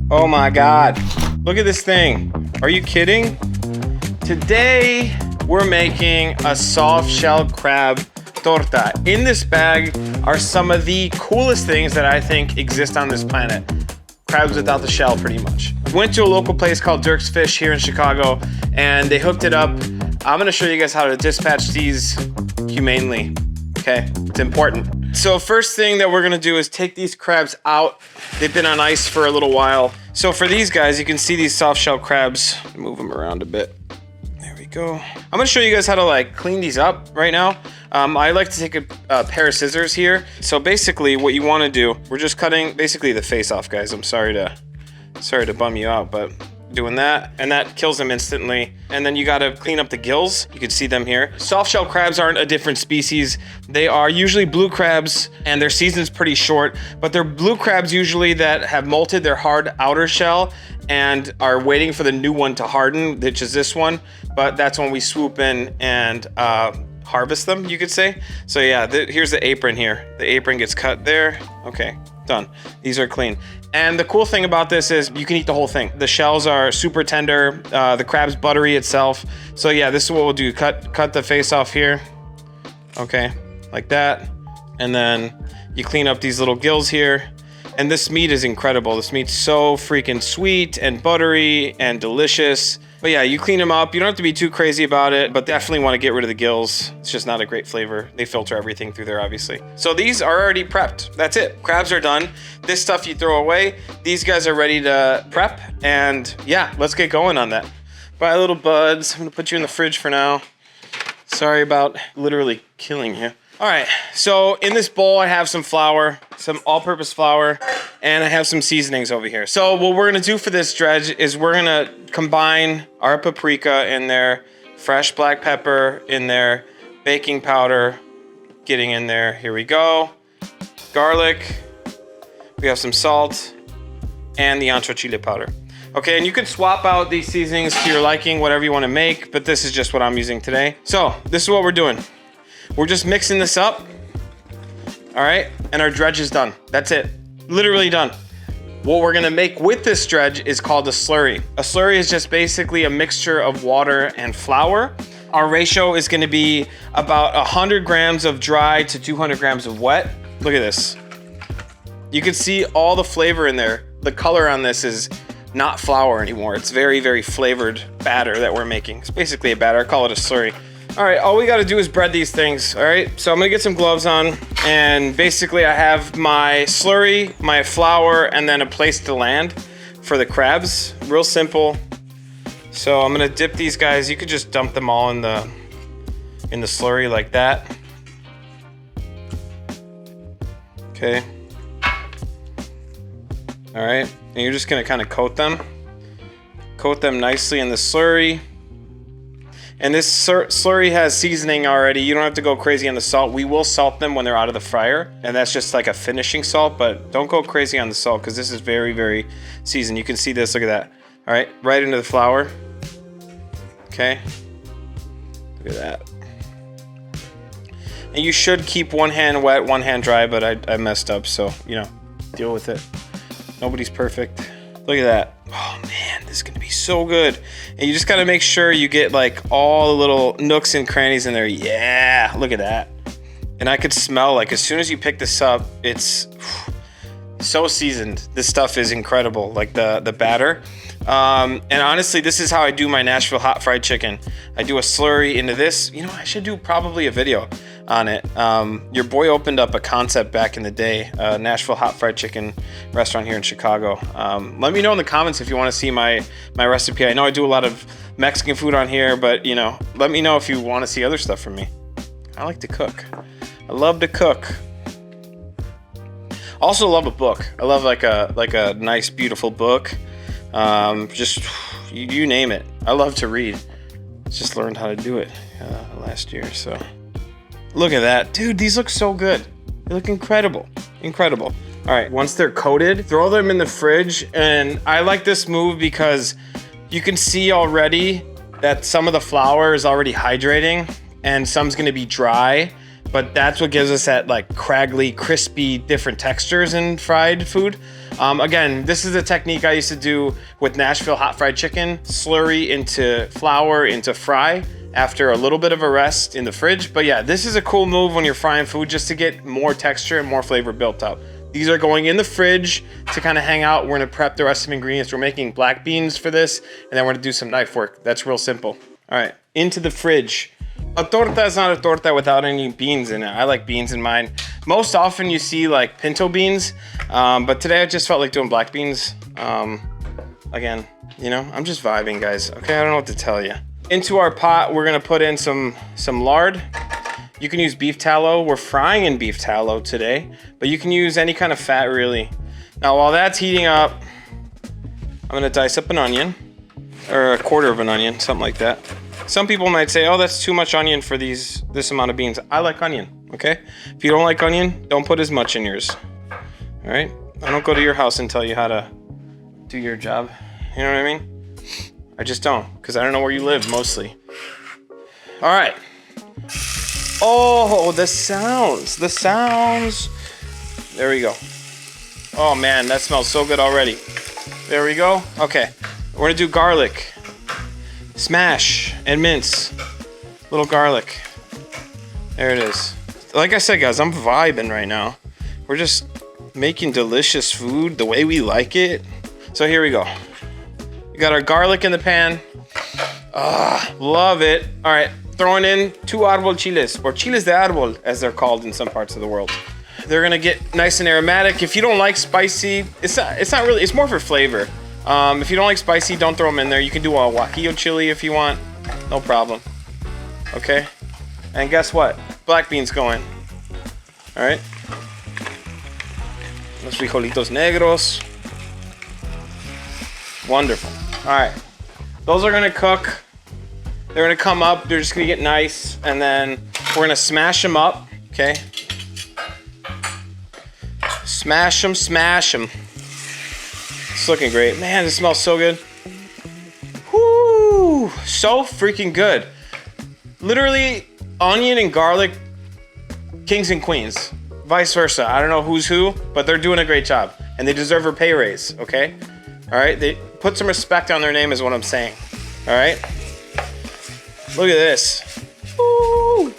Oh my God. Look at this thing. Are you kidding? Today, we're making a soft shell crab torta. In this bag are some of the coolest things that I think exist on this planet. Crabs without the shell, pretty much. Went to a local place called Dirk's Fish here in Chicago, and they hooked it up. I'm gonna show you guys how to dispatch these humanely, okay? It's important. So first thing that we're gonna do is take these crabs out. They've been on ice for a little while. So for these guys, you can see these soft shell crabs. Move them around a bit. There we go. I'm gonna show you guys how to like clean these up right now. I like to take a pair of scissors here. So basically what you wanna do, we're just cutting basically the face off, guys. I'm sorry to bum you out, but doing that, and that kills them instantly. And then you gotta clean up the gills. You can see them here. Soft shell crabs aren't a different species. They are usually blue crabs, and their season's pretty short, but they're blue crabs usually that have molted their hard outer shell and are waiting for the new one to harden, which is this one. But that's when we swoop in and harvest them, you could say. So yeah, here's the apron here. The apron gets cut there. Okay, done. These are clean. And the cool thing about this is you can eat the whole thing. The shells are super tender. The crab's buttery itself. So yeah, this is what we'll do. Cut the face off here. Okay, like that. And then you clean up these little gills here. And this meat is incredible. This meat's so freaking sweet and buttery and delicious. But yeah, you clean them up. You don't have to be too crazy about it, but definitely want to get rid of the gills. It's just not a great flavor. They filter everything through there, obviously. So these are already prepped. That's it. Crabs are done. This stuff you throw away. These guys are ready to prep. And yeah, let's get going on that. Bye, little buds. I'm gonna put you in the fridge for now. Sorry about literally killing you. All right, so in this bowl, I have some flour, some all-purpose flour, and I have some seasonings over here. So what we're gonna do for this dredge is we're gonna combine our paprika in there, fresh black pepper in there, baking powder getting in there. Here we go. Garlic, we have some salt, and the ancho chile powder. Okay, and you could swap out these seasonings to your liking, whatever you wanna make, but this is just what I'm using today. So this is what we're doing. We're just mixing this up, all right? And our dredge is done. That's it, literally done. What we're gonna make with this dredge is called a slurry. A slurry is just basically a mixture of water and flour. Our ratio is gonna be about 100 grams of dry to 200 grams of wet. Look at this. You can see all the flavor in there. The color on this is not flour anymore. It's very, very flavored batter that we're making. It's basically a batter, I call it a slurry. All right, all we gotta do is bread these things, all right? So I'm gonna get some gloves on, and basically I have my slurry, my flour, and then a place to land for the crabs. Real simple. So I'm gonna dip these guys. You could just dump them all in the slurry like that. Okay. All right, and you're just gonna kind of coat them nicely in the slurry. And this slurry has seasoning already. You don't have to go crazy on the salt. We will salt them when they're out of the fryer, and that's just like a finishing salt, but don't go crazy on the salt because this is very, very seasoned. You can see this, look at that. All right, right into the flour. Okay, look at that. And you should keep one hand wet, one hand dry, but I messed up, so, you know, deal with it. Nobody's perfect. Look at that. Oh man, this is gonna be so good. And you just gotta make sure you get like all the little nooks and crannies in there. Yeah, look at that. And I could smell, like, as soon as you pick this up, it's so seasoned. This stuff is incredible, like the batter. And honestly, this is how I do my Nashville hot fried chicken. I do a slurry into this. You know, I should do probably a video on it. Your boy opened up a concept back in the day, Nashville hot fried chicken restaurant here in Chicago. Let me know in the comments if you want to see my recipe. I know I do a lot of Mexican food on here, but you know, let me know if you want to see other stuff from me. I like to cook. I love to cook. Also love a book. I love like a nice, beautiful book. Just you name it. I love to read. Just learned how to do it last year. So look at that, dude. These look so good. They look incredible, incredible. All right, once they're coated, throw them in the fridge. And I like this move because you can see already that some of the flour is already hydrating and some's gonna be dry. but that's what gives us that like craggly, crispy, different textures in fried food. Again, this is a technique I used to do with Nashville hot fried chicken. Slurry into flour into fry after a little bit of a rest in the fridge. But yeah, this is a cool move when you're frying food just to get more texture and more flavor built up. These are going in the fridge to kind of hang out. We're gonna prep the rest of the ingredients. We're making black beans for this, and then we're gonna do some knife work. That's real simple. All right, into the fridge. A torta is not a torta without any beans in it. I like beans in mine. Most often you see like pinto beans, but today I just felt like doing black beans. Again, you know, I'm just vibing, guys. Okay, I don't know what to tell you. Into our pot, we're gonna put in some lard. You can use beef tallow. We're frying in beef tallow today, but you can use any kind of fat really. Now, while that's heating up, I'm gonna dice up an onion, or a quarter of an onion, something like that. Some people might say, oh, that's too much onion for this amount of beans. I like onion, okay? If you don't like onion, don't put as much in yours, all right? I don't go to your house and tell you how to do your job. You know what I mean? I just don't, because I don't know where you live, mostly. All right. Oh, the sounds. There we go. Oh, man, that smells so good already. There we go. Okay, we're gonna do garlic. Smash and mince. Little garlic. There it is. Like I said, guys, I'm vibing right now. We're just making delicious food the way we like it. So here we go. We got our garlic in the pan. Love it. All right, throwing in 2 árbol chiles, or chiles de árbol, as they're called in some parts of the world. They're gonna get nice and aromatic. If you don't like spicy, it's not really, it's more for flavor. If you don't like spicy, don't throw them in there. You can do a guajillo chili if you want, no problem. Okay, and guess what? Black beans going. All right. Los frijolitos negros. Wonderful. All right, those are gonna cook. They're gonna come up. They're just gonna get nice, and then we're gonna smash them up. Okay. Smash them, smash them. It's looking great. Man, this smells so good. Whoo, so freaking good. Literally, onion and garlic, kings and queens. Vice versa. I don't know who's who, but they're doing a great job. And they deserve a pay raise, okay? All right, they put some respect on their name is what I'm saying. All right? Look at this. Woo.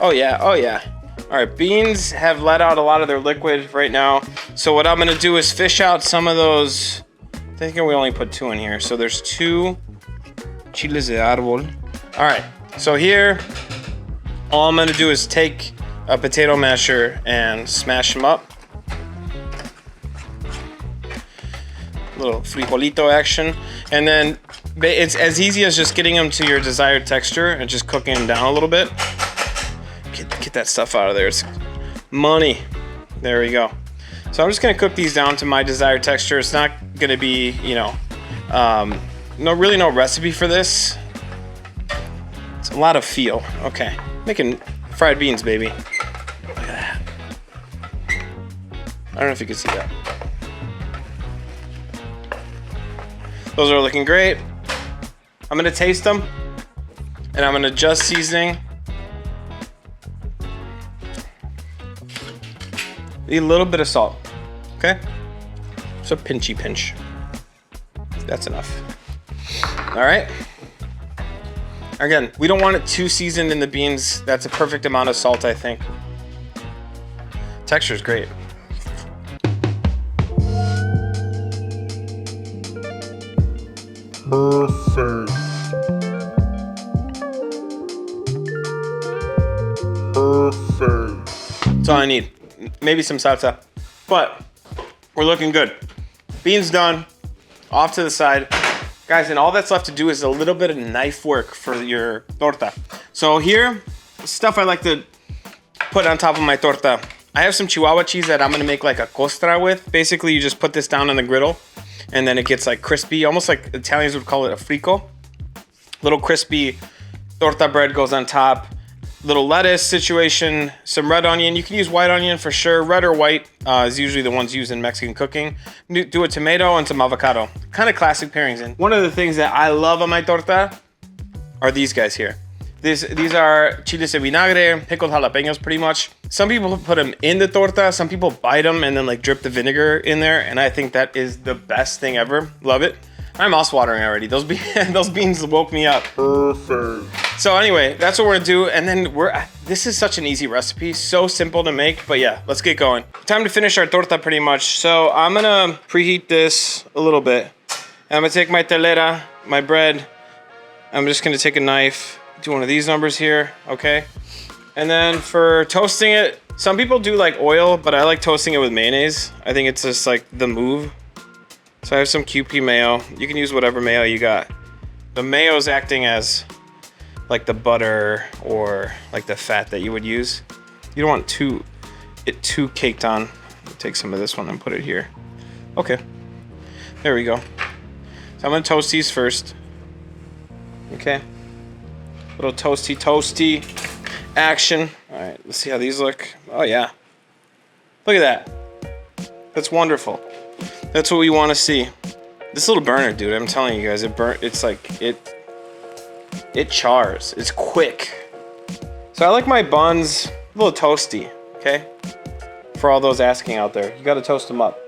Oh yeah, oh yeah. All right, beans have let out a lot of their liquid right now. So what I'm gonna do is fish out some of those. I think we only put 2 in here. So there's 2 chiles de árbol. All right, so here, all I'm gonna do is take a potato masher and smash them up. Little frijolito action. And then it's as easy as just getting them to your desired texture and just cooking them down a little bit. Get that stuff out of there. It's money. There we go. So I'm just gonna cook these down to my desired texture. It's not gonna be, you know, no recipe for this. It's a lot of feel. Okay, making fried beans, baby. Look at that. I don't know if you can see that. Those are looking great. I'm gonna taste them, and I'm gonna adjust seasoning. A little bit of salt, okay? So pinchy pinch. That's enough. All right. Again, we don't want it too seasoned in the beans. That's a perfect amount of salt, I think. Texture's great. Perfect. Perfect. That's all I need. Maybe some salsa, but we're looking good. Beans done, off to the side. Guys, and all that's left to do is a little bit of knife work for your torta. So here, stuff I like to put on top of my torta. I have some Chihuahua cheese that I'm gonna make like a costra with. Basically, you just put this down on the griddle and then it gets like crispy, almost like Italians would call it a frico. Little crispy torta bread goes on top. Little lettuce situation, some red onion. You can use white onion for sure. Red or white is usually the ones used in Mexican cooking. Do a tomato and some avocado. Kind of classic pairings. And one of the things that I love on my torta are these guys here. These are chiles de vinagre, pickled jalapenos pretty much. Some people put them in the torta. Some people bite them and then like drip the vinegar in there. And I think that is the best thing ever. Love it. I'm mouth watering already. Those beans woke me up. Perfect. So anyway, that's what we're gonna do. And then this is such an easy recipe. So simple to make, but yeah, let's get going. Time to finish our torta pretty much. So I'm gonna preheat this a little bit. And I'm gonna take my telera, my bread. I'm just gonna take a knife, do one of these numbers here, okay? And then for toasting it, some people do like oil, but I like toasting it with mayonnaise. I think it's just like the move. So I have some QP mayo. You can use whatever mayo you got. The mayo is acting as like the butter or like the fat that you would use. You don't want it too caked on. Take some of this one and put it here. Okay, there we go. So I'm gonna toast these first. Okay. Little toasty action. All right, let's see how these look. Oh yeah. Look at that. That's wonderful. That's what we want to see. This little burner, dude, I'm telling you guys, it's like, it chars. It's quick. So I like my buns a little toasty, okay? For all those asking out there, you gotta toast them up.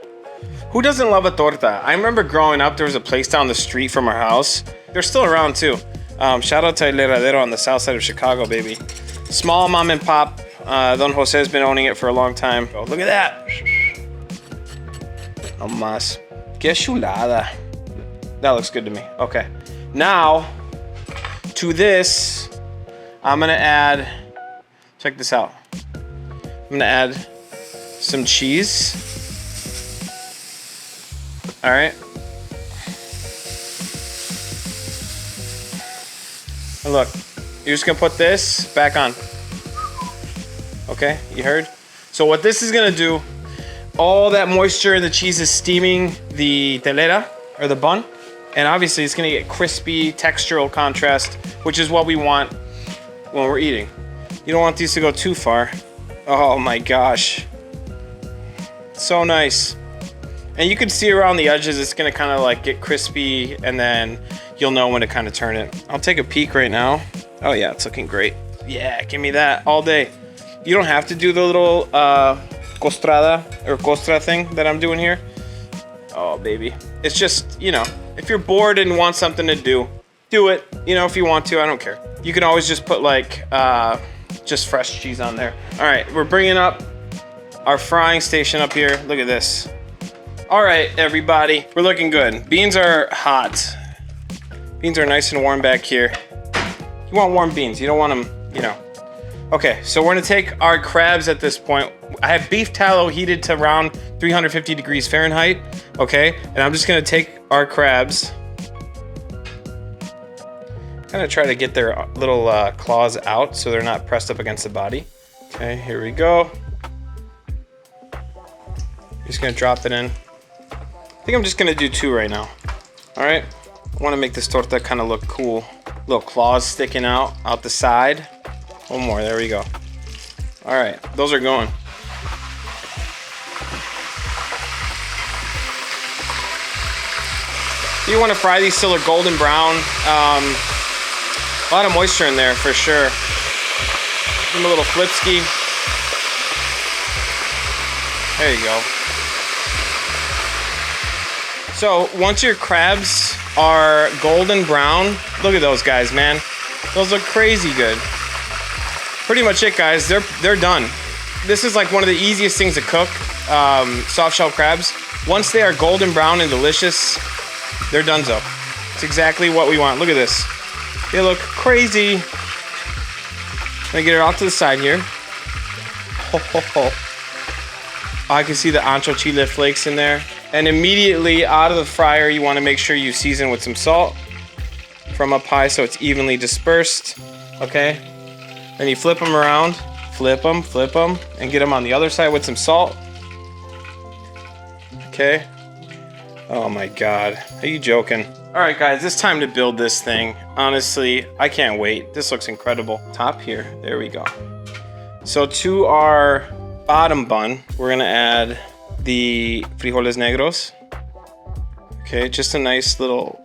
Who doesn't love a torta? I remember growing up, there was a place down the street from our house. They're still around too. Shout out to Telera on the south side of Chicago, baby. Small mom and pop. Don Jose's been owning it for a long time. Oh, look at that. No más. Que chulada. That looks good to me. Okay. Now, to this, I'm gonna add, check this out. I'm gonna add some cheese. All right. And look, you're just gonna put this back on. Okay, you heard? So what this is gonna do, all that moisture in the cheese is steaming the telera, or the bun. And obviously it's gonna get crispy, textural contrast, which is what we want when we're eating. You don't want these to go too far. Oh my gosh. So nice. And you can see around the edges, it's gonna kind of like get crispy, and then you'll know when to kind of turn it. I'll take a peek right now. Oh yeah, it's looking great. Yeah, give me that all day. You don't have to do the little costra thing that I'm doing here. Oh baby. It's just, you know, if you're bored and want something to do it. You know, if you want to, I don't care. You can always just put like, just fresh cheese on there. All right, we're bringing up our frying station up here. Look at this. All right, everybody, we're looking good. Beans are hot. Beans are nice and warm back here. You want warm beans, you don't want them, you know. Okay, so we're gonna take our crabs at this point. I have beef tallow heated to around 350 degrees Fahrenheit, okay? And I'm just gonna take our crabs. Kind of try to get their little claws out so they're not pressed up against the body. Okay, here we go. Just gonna drop it in. I think I'm just gonna do 2 right now. All right, I wanna make this torta kind of look cool. Little claws sticking out the side. One more, there we go. All right, those are going. You wanna fry these till they're golden brown. A lot of moisture in there for sure. Give them a little flip ski. There you go. So once your crabs are golden brown, look at those guys, man. Those look crazy good. Pretty much it, guys. They're done. This is like one of the easiest things to cook, soft shell crabs. Once they are golden brown and delicious, they're donezo. It's exactly what we want. Look at this. They look crazy. I'm gonna get it off to the side here. Ho, ho, ho. I can see the ancho chile flakes in there. And immediately out of the fryer, you wanna make sure you season with some salt from up high so it's evenly dispersed, okay? Then you flip them around, flip them, and get them on the other side with some salt. Okay. Oh my God, are you joking? All right, guys, it's time to build this thing. Honestly, I can't wait. This looks incredible. Top here, there we go. So to our bottom bun, we're gonna add the frijoles negros. Okay, just a nice little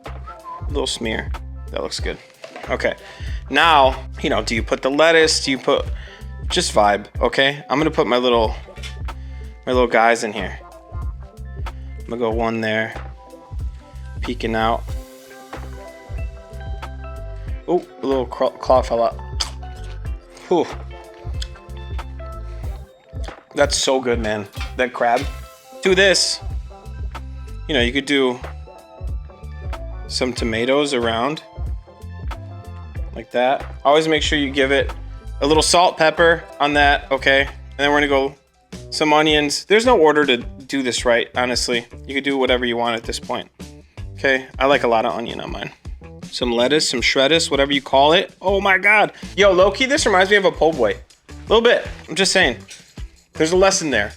smear. That looks good. Okay, Now, you know, do you put the lettuce? Do you put, just vibe, okay? I'm gonna put my little guys in here. I'm gonna go one there, peeking out. Oh, a little claw fell out. Whew. That's so good, man. That crab. Do this. You know, you could do some tomatoes around like that. Always make sure you give it a little salt, pepper on that, okay? And then we're gonna go some onions. There's no order to do this right, honestly. You could do whatever you want at this point. Okay, I like a lot of onion on mine. Some lettuce, some shredduce, whatever you call it. Oh my God. Yo, low-key, this reminds me of a po' boy. A little bit, I'm just saying. There's a lesson there.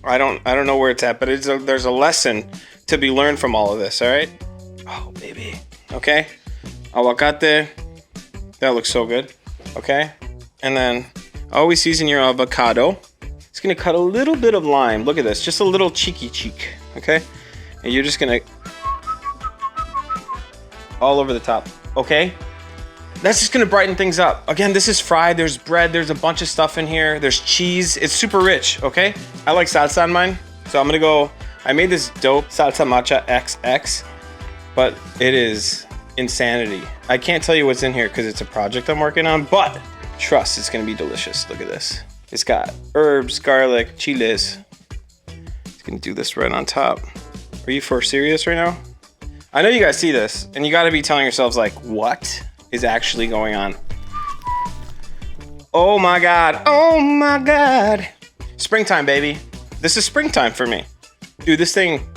I don't know where it's at, but there's a lesson to be learned from all of this, all right? Oh, baby. Okay. Aguacate. That looks so good. Okay. And then always season your avocado. It's gonna cut a little bit of lime. Look at this, just a little cheeky cheek. Okay. And you're just gonna all over the top. Okay. That's just gonna brighten things up. Again, this is fried. There's bread. There's a bunch of stuff in here. There's cheese. It's super rich. Okay. I like salsa on mine, so I'm gonna go. I made this dope salsa matcha XX, but it is insanity. I can't tell you what's in here because it's a project I'm working on, but trust, it's gonna be delicious. Look at this. It's got herbs, garlic, chiles. It's gonna do this right on top. Are you for serious right now? I know you guys see this, and you gotta be telling yourselves like, what is actually going on? Oh my God, oh my God. Springtime, baby. This is springtime for me. Dude, this thing,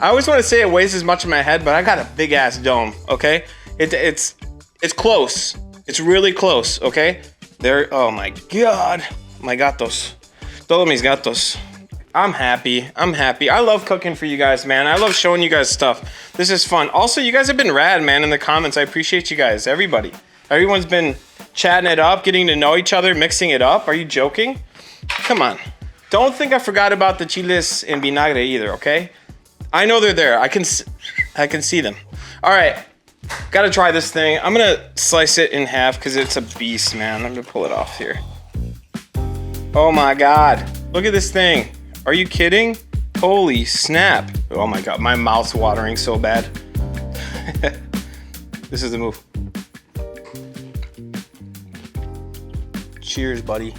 I always want to say it weighs as much in my head, but I got a big ass dome, okay? It's close. It's really close, okay? There, oh my God. My gatos. Todos mis gatos. I'm happy. I love cooking for you guys, man. I love showing you guys stuff. This is fun. Also, you guys have been rad, man, in the comments. I appreciate you guys, everybody. Everyone's been chatting it up, getting to know each other, mixing it up. Are you joking? Come on. Don't think I forgot about the chiles en vinagre either, okay? I know they're there. I can see them. All right, gotta try this thing. I'm gonna slice it in half because it's a beast, man. I'm gonna pull it off here. Oh my God, look at this thing. Are you kidding? Holy snap. Oh my God, my mouth's watering so bad. This is the move. Cheers, buddy.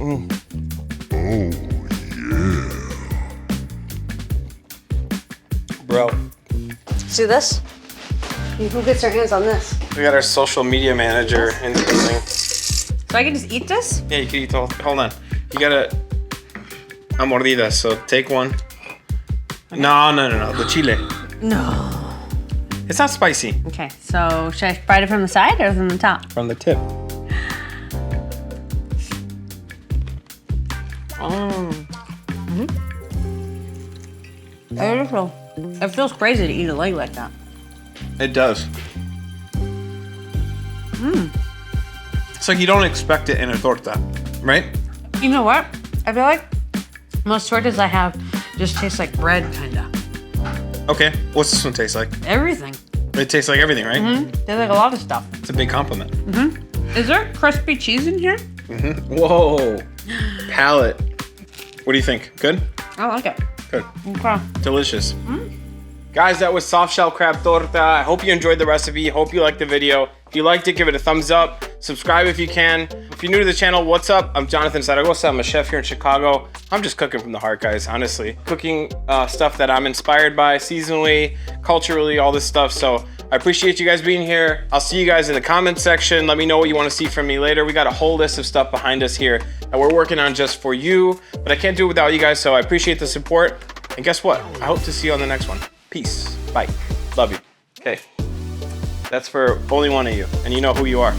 Mm. Bro. See this? Who gets their hands on this? We got our social media manager in the building. So I can just eat this? Yeah, you can eat the whole, hold on. You gotta, a mordida, so take one. No, the chile. No. It's not spicy. Okay, so should I bite it from the side or from the top? From the tip. It feels crazy to eat a leg like that. It does. It's like you don't expect it in a torta, right? You know what? I feel like most tortas I have just taste like bread, kinda. Okay, what's this one taste like? Everything. It tastes like everything, right? Tastes like a lot of stuff. It's a big compliment. Is there crispy cheese in here? Whoa, palate. What do you think? Good? I like it. Good. Okay. Delicious. Guys, that was soft shell crab torta. I hope you enjoyed the recipe. Hope you liked the video. If you liked it, give it a thumbs up. Subscribe if you can. If you're new to the channel, what's up? I'm Jonathan Zaragoza. I'm a chef here in Chicago. I'm just cooking from the heart, guys, honestly. Cooking stuff that I'm inspired by seasonally, culturally, all this stuff. So I appreciate you guys being here. I'll see you guys in the comment section. Let me know what you want to see from me later. We got a whole list of stuff behind us here that we're working on just for you, but I can't do it without you guys, so I appreciate the support. And guess what? I hope to see you on the next one. Peace. Bye. Love you. Okay. That's for only one of you, and you know who you are.